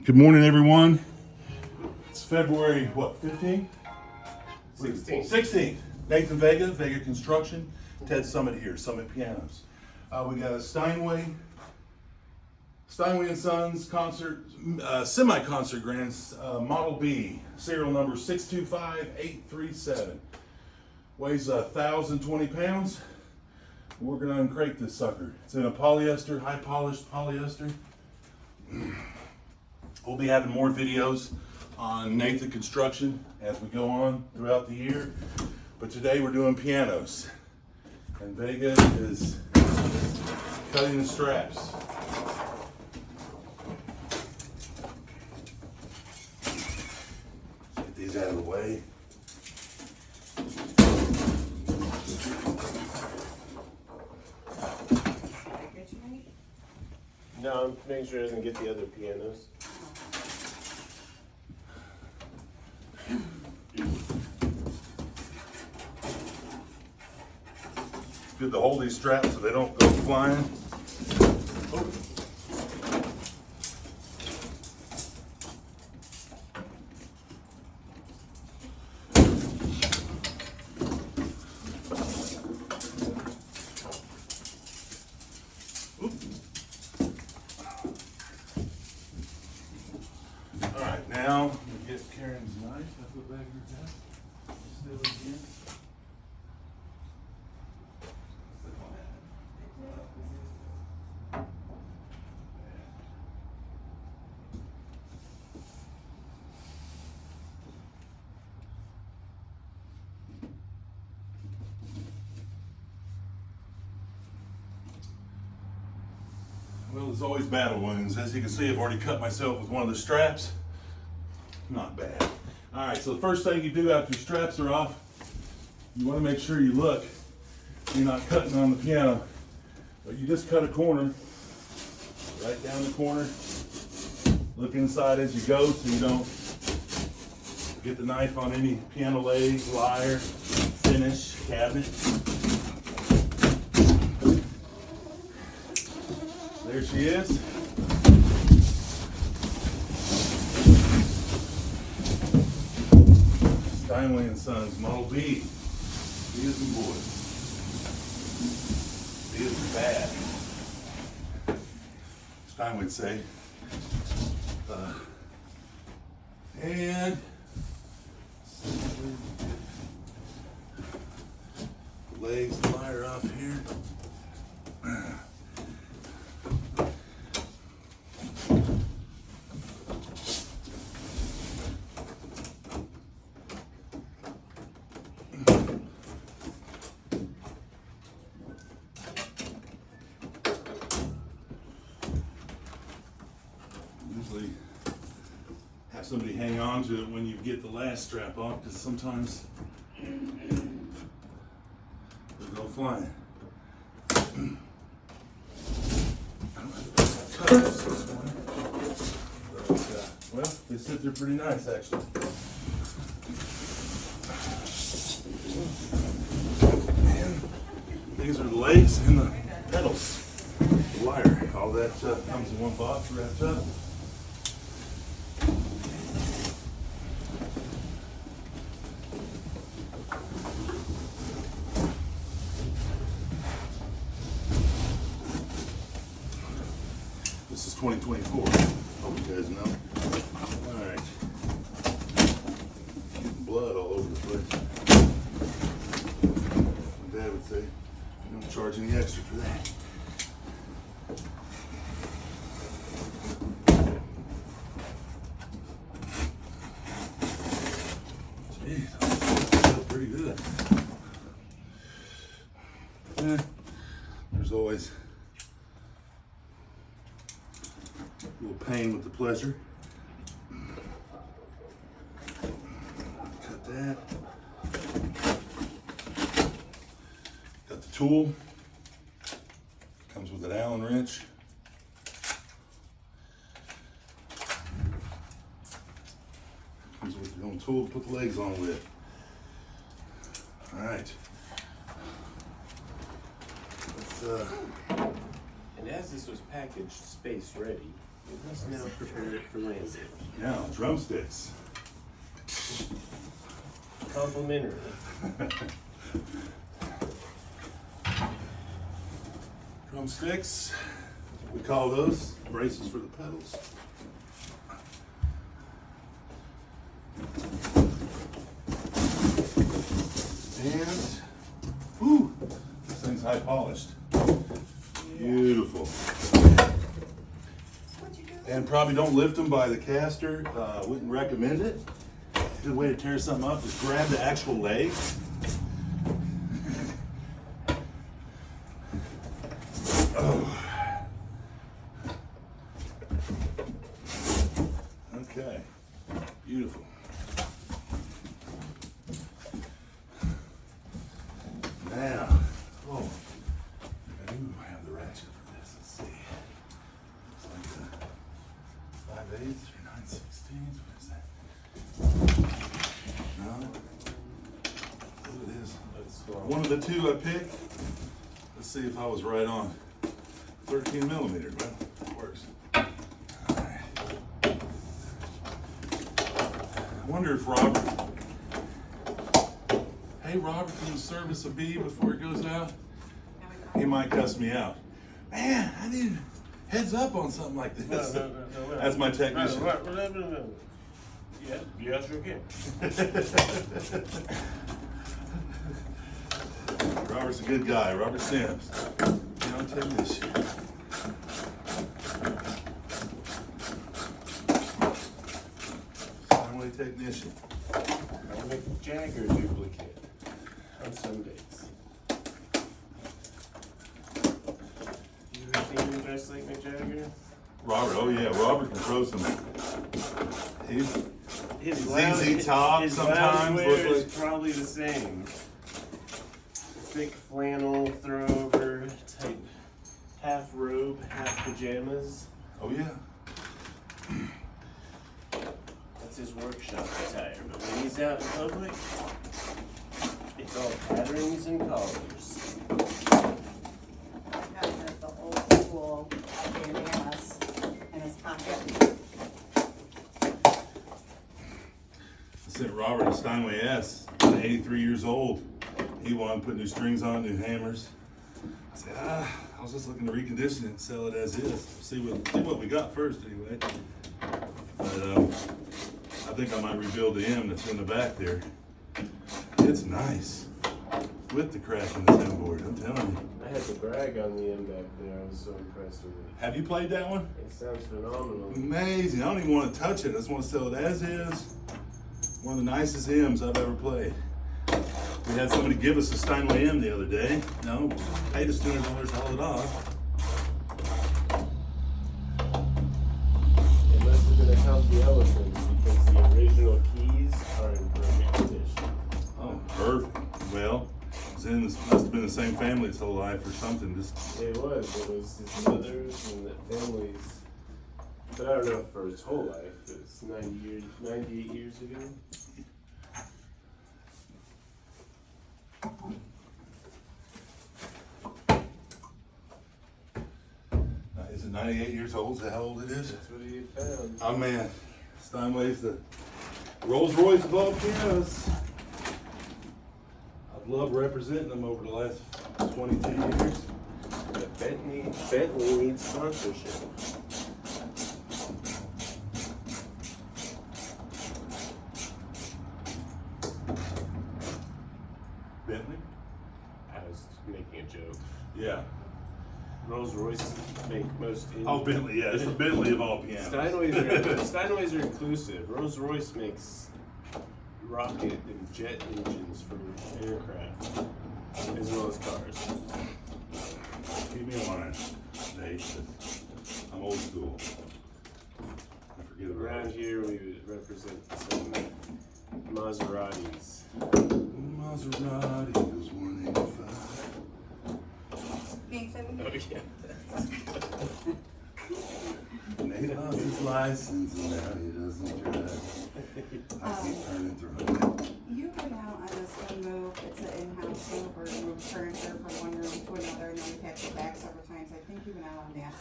Good morning, everyone. It's February, what, 15th? 16th. Nathan Vega, Vega Construction. Ted Summit here, Summit Pianos. We got a Steinway Sons concert, semi-concert grand, Model B, serial number 625837. Weighs 1,020 pounds. We're gonna uncrate this sucker. It's in a polyester, high polished polyester. We'll be having more videos on Nathan Construction as we go on throughout the year. But today we're doing pianos. And Vega is cutting the straps. Let's get these out of the way. No, I'm making sure it doesn't get the other pianos. Good to hold these straps so they don't go flying. Oh. All right, now we get Karen's knife. I put back in her desk. Still again. Well, there's always battle wounds. As you can see, I've already cut myself with one of the straps. Not bad. All right, so the first thing you do after your straps are off, you want to make sure you look. You're not cutting on the piano, but you just cut a corner, right down the corner. Look inside as you go so you don't get the knife on any piano leg, lyre, finish, cabinet. There she is. Steinway Sons, Model B. B as in boy. B as in bad. Steinway would say. And the legs, the lyre off here. Usually have somebody hang on to it when you get the last strap off, because sometimes they'll go flying. I don't have to touch this one. But, well, they sit there pretty nice, actually. And these are the legs and the pedals. The wire. All that comes in one box wrapped up. This is 2024. Hope you guys know. All right. Getting blood all over the place. My dad would say, you don't charge any extra for that. Jeez, that's pretty good. There's always a little pain with the pleasure. Cut that. Got the tool. Comes with an Allen wrench. Comes with your own tool to put the legs on with. All right. Let's And as this was packaged space ready, Let's now prepare it for landing. Now, drumsticks. Complimentary. Drumsticks. We call those braces for the pedals. And, whew, this thing's high polished. Beautiful. And probably don't lift them by the caster. Wouldn't recommend it. Good way to tear something up is grab the actual leg. Oh. Okay, beautiful. Now, oh, I do have the ratchet for this. Let's see. Looks like a 5/8 or 9/16. What is that? No. What it is? One of the two I picked. Let's see if I was right on. 13 millimeter. Well, it works. All right. I wonder if Robert. Hey, Robert, can you service a bee before it goes out? He might cuss me out. Man, I need heads up on something like this. No. That's my technician. No. Yeah, you sure can. Robert's a good guy. Robert Sims. Young technician. Steinway technician. I'll make a Jagger duplicate on some days. You ever seen him dressed like Mick Jagger? Robert, oh yeah, Robert can throw some. His ZZ Top his sometimes loungewear look is like. probably the same. Thick flannel throwover type, half robe, half pajamas. Oh yeah. That's his workshop attire. But when he's out in public, it's all patterns and collars. Got this, the old school bandanas in his pocket. I sent Robert a Steinway S, 83 years old. He wanted to put new strings on, new hammers. I said, I was just looking to recondition it and sell it as is. See what we got first anyway. But I think I might rebuild the M that's in the back there. It's nice. With the crack in the soundboard, I'm telling you. I had to brag on the end back there. I was so impressed with it. Have you played that one? It sounds phenomenal. Amazing. I don't even want to touch it. I just want to sell it as is. One of the nicest M's I've ever played. We had somebody give us a Steinway M the other day. No, paid us $200 to haul it off. It must have been a healthy elephant because the original keys are in perfect condition. Oh, perfect. Well, must have been the same family its whole life or something. Just It was his mother's and the family's. But I don't know for his whole life. It's 98 years ago. is it 98 years old? Is that how old it is? That's what he had found. Oh man, Steinway's the Rolls Royce of all pianos. I've loved representing them over the last 22 years. But Bentley needs sponsorship. Bentley? I was making a joke. Yeah. Rolls Royce make most. Oh, Bentley, yeah, it's the Bentley of all pianos. Steinways are inclusive. Rolls Royce makes rocket and jet engines for aircraft, as well as cars. Keep me in line, Nate. I'm old school. I forget about Around it. here, we would represent some Maseratis. Maserati was 185. Nathan, Oh yeah. Nate lost his license and now he doesn't drive. I keep turning through it. you went out on this one move, it's an in-house move or move furniture from one room to another, and then you have to go back several times. I think you went out on that.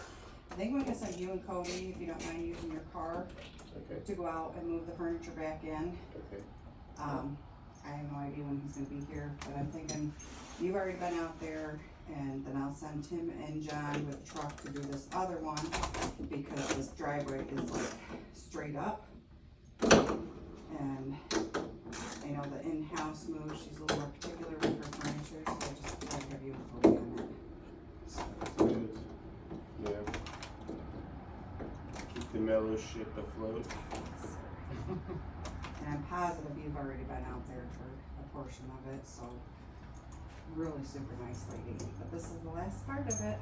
I think we're gonna send you and Cody, if you don't mind using your car, Okay. to go out and move the furniture back in. Okay. I have no idea when he's gonna be here, but I'm thinking, you've already been out there, and then I'll send Tim and John with the truck to do this other one, because this driveway is like straight up. And I know the in-house move, she's a little more particular with her furniture, so I just thought I'd have you fully on that. Good. Yeah. Keep the mellow ship afloat. And I'm positive you've already been out there for a portion of it, so really super nice lady. But this is the last part of it.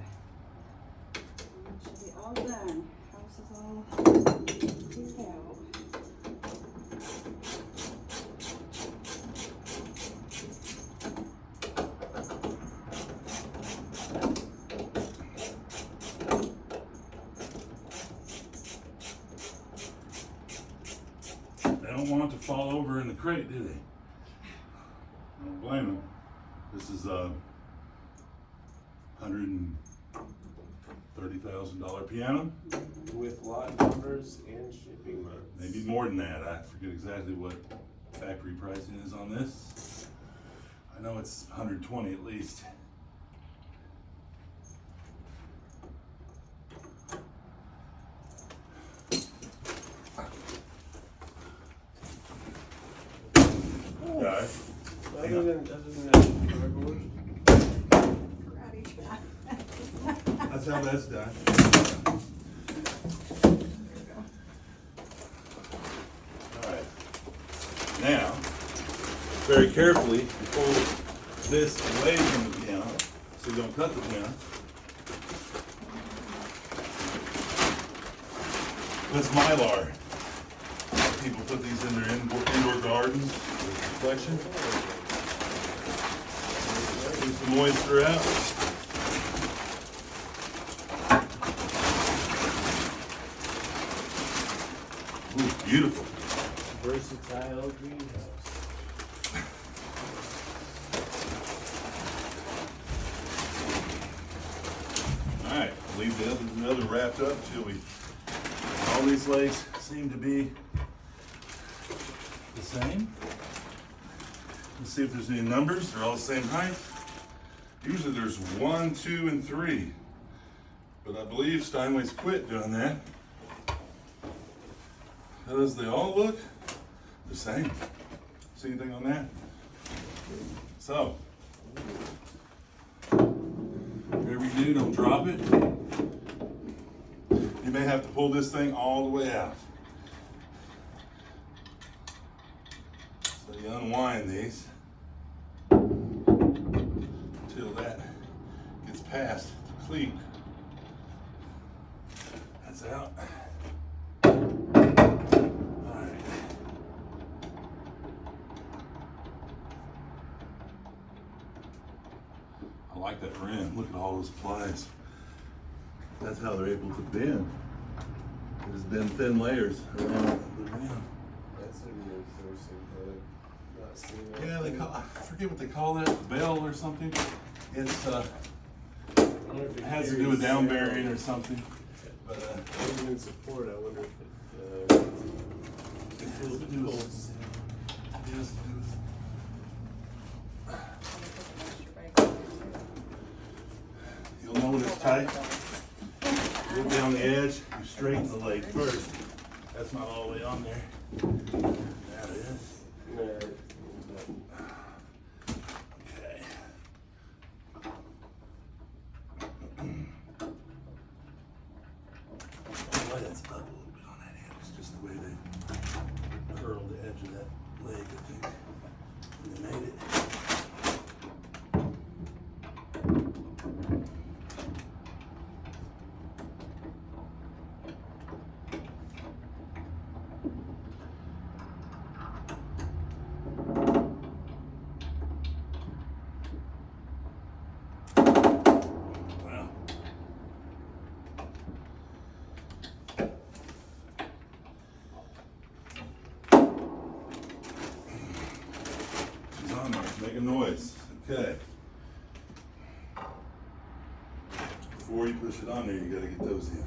And it should be all done. House is all cleared out. They don't want it to fall over in the crate, do they? I don't blame them. This is a $130,000 piano. With lot numbers and shipping months. Maybe more than that. I forget exactly what factory pricing is on this. I know it's 120 at least. Guys, Other than that cardboard. Karate chop. that's how that's done. Alright. Now, very carefully, you pull this away from the piano so you don't cut the piano. That's Mylar. People put these in their indoor gardens with reflection. Keeps the moisture out. Ooh, beautiful. Versatile greenhouse. Alright, leave the other wrapped up till we, all these legs seem to be the same. Let's see if there's any numbers. They're all the same height. Usually there's 1, 2, and 3. But I believe Steinway's quit doing that. Because they all look the same. See anything on that? So, whatever you do, don't drop it. You may have to pull this thing all the way out. So you unwind these until that gets past the cleat. That's out. Alright. I like that rim. Look at all those plies. That's how they're able to bend. They just bend thin layers around the rim. That's a reinforcing, but I've not seen that. Yeah, they call, I forget what they call that, bell or something. It's I wonder if it has to do with down bearing or something. But Even in support, I wonder if it it has to do with, it has to do with, you'll know when it's tight. Look down the edge, you straighten the leg first. That's not all the way on there. That is. Okay. Why that's up a little bit on that end. It's just the way they curled the edge of that leg, I think. And they made it. Wow. She's on there, making noise. Okay. Before you push it on there, you gotta get those in.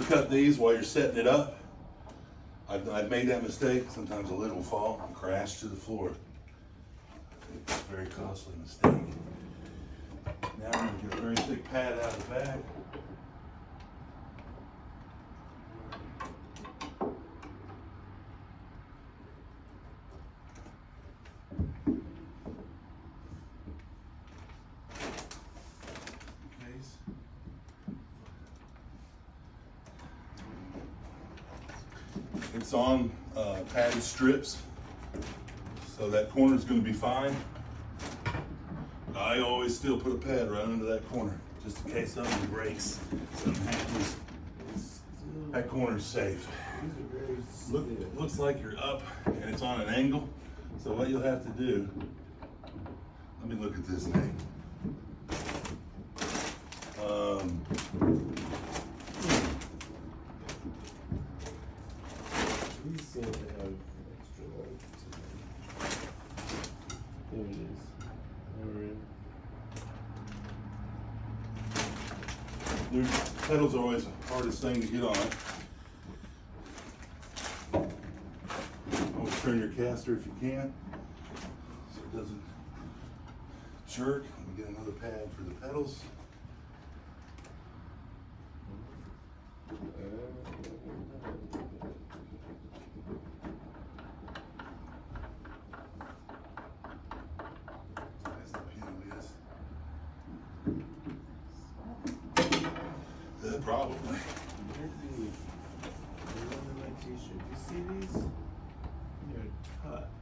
undercut these while you're setting it up. I've made that mistake. Sometimes a lid will fall and crash to the floor. It's a very costly mistake. Now I'm going to get a very thick pad out of the bag. It's on padded strips, so that corner is going to be fine. I always still put a pad right under that corner, just in case something breaks. Something happens. That corner's safe. Looks like you're up and it's on an angle. So what you'll have to do, let me look at this thing. These seem to have extra large. There it is. The pedals are always the hardest thing to get on. Always turn your caster if you can, so it doesn't jerk. Let me get another pad for the pedals. Probably. My t-shirt. You see these? They're tucked.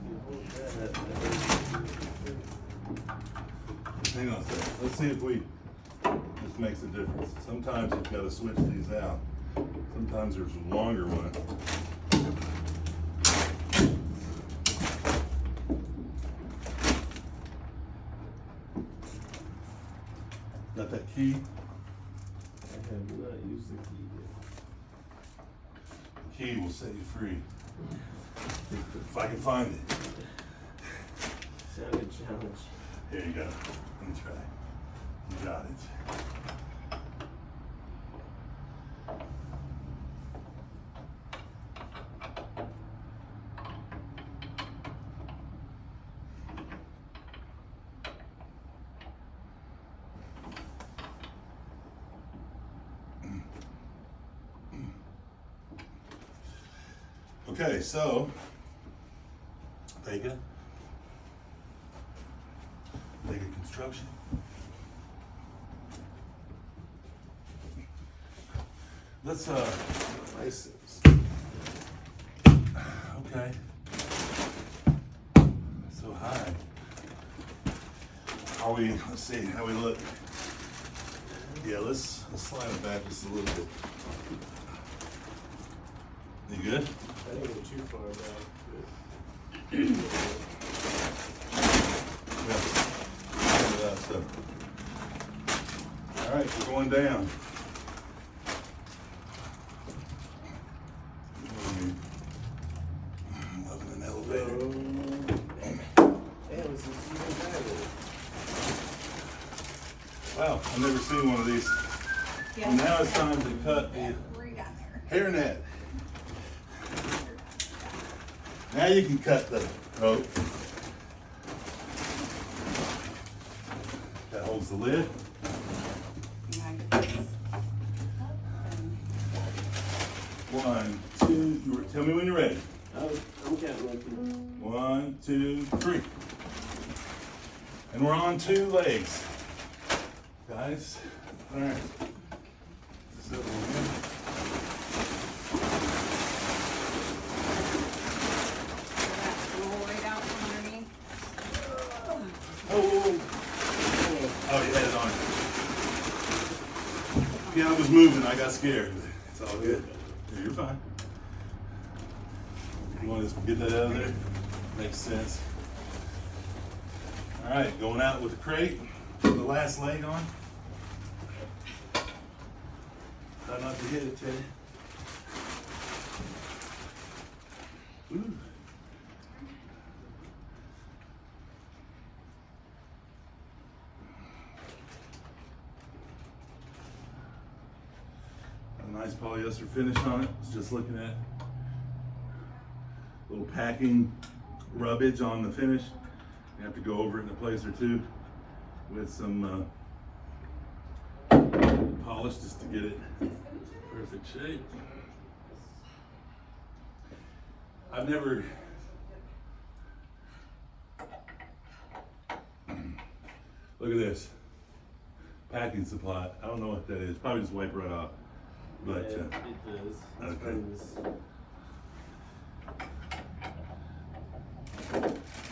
You hold that up. Hang on a second. Let's see if this makes a difference. Sometimes you've got to switch these out. Sometimes there's a longer one. Got that key? I have not used the key The key will set you free. If I can find it. yet. Sounded challenge. Here you go. Let me try. You got it. Okay, so Vega Construction. Let's License. okay. So high. Let's see how we look. Yeah, let's slide it back just a little bit. You good? I didn't go too far back. Yeah. So. All right, we're going down. Loving an elevator. Damn, this is even better. Wow, I've never seen one of these. Yeah. And now it's time to cut the Right down there. hairnet. Now you can cut the rope. That holds the lid. One, two, tell me when you're ready. I'm counting. 1, 2, 3. And we're on 2 legs. Guys, all right. Settle in. Roll right out from underneath. Oh, you had it on. Yeah, I was moving. I got scared. It's all good. Yeah, you're fine. You want to get that out of there? Makes sense. All right, going out with the crate. Put the last leg on. Try not to hit it, Teddy. Ooh. polyester finish on it. It's just looking at little packing rubbage on the finish. You have to go over it in a place or two with some polish just to get it perfect shape. I've never look at this packing supply. I don't know what that is. Probably just wipe right off. But yeah, it does. It's okay. from this.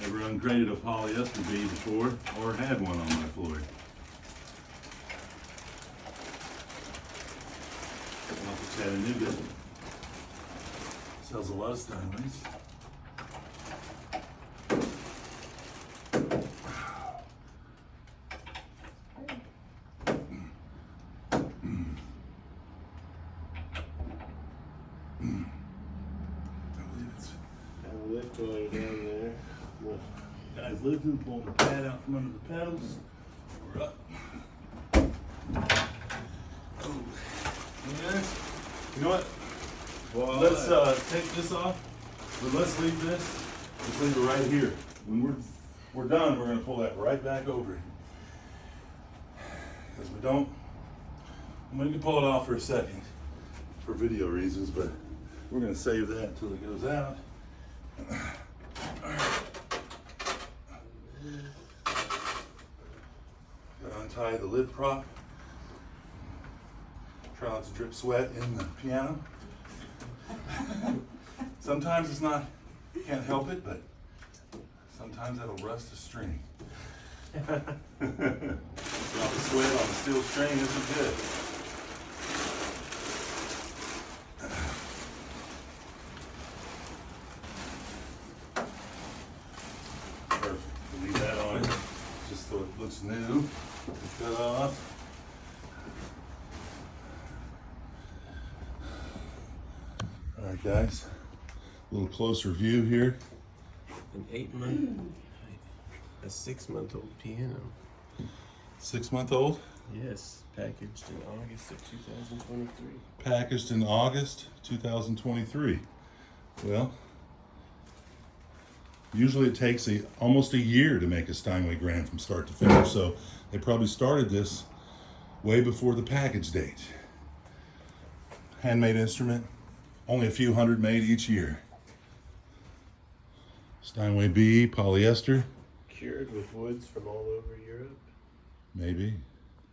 Never ungraded a polyester bead before or had one on my floor. Off of Chattanooga. Sells a lot of Steinways. Lift oil down there. Guys lifting, pulling the pad out from under the pedals. We're up. Oh. Yes. You know what? Well, Let's take this off, but let's leave this. Let's leave it right here. When we're done, we're gonna pull that right back over. Because we don't. We can pull it off for a second for video reasons, but we're gonna save that until it goes out. Gotta untie the lid prop. Try not to drip sweat in the piano. Sometimes it's not, can't help it, but sometimes that'll rust a string. Drop the sweat on a steel string isn't good. Perfect. Leave that on it, just so it looks new. Cut off. All right, guys. A little closer view here. a 6-month-old piano. 6-month-old. Yes, packaged in August of 2023. Packaged in August 2023. Well, usually it takes almost a year to make a Steinway Grand from start to finish, so they probably started this way before the package date. Handmade instrument, only a few hundred made each year. Steinway B, polyester, Cured with woods from all over Europe. maybe.